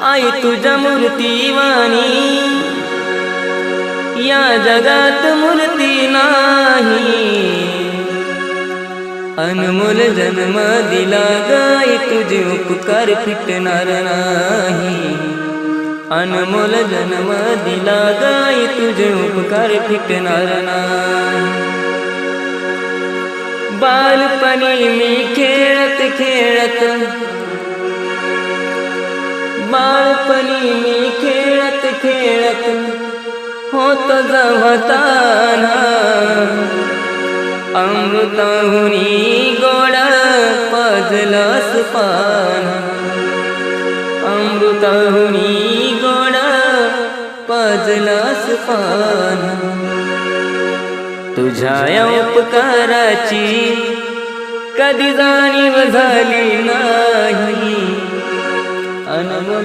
आई तुझ्या मूर्तीवाणी या जगात मूर्ती नाही। अनमोल जन्म दिला गाई तुझे उपकार फिटणार नाही। अनमोल जन्म दिला गाई तुझे उपकार फिटणार नाही। बालपणी मी खेळत खेळत बालपणी मी खेळत खेळत होत जवताना अमृताहुनी गोड पाजलंस पान। अमृताहुनी गोड पाजलंस पान। तुझ्या या उपकाराची कधी जाणीव झाली नाही। अनमोल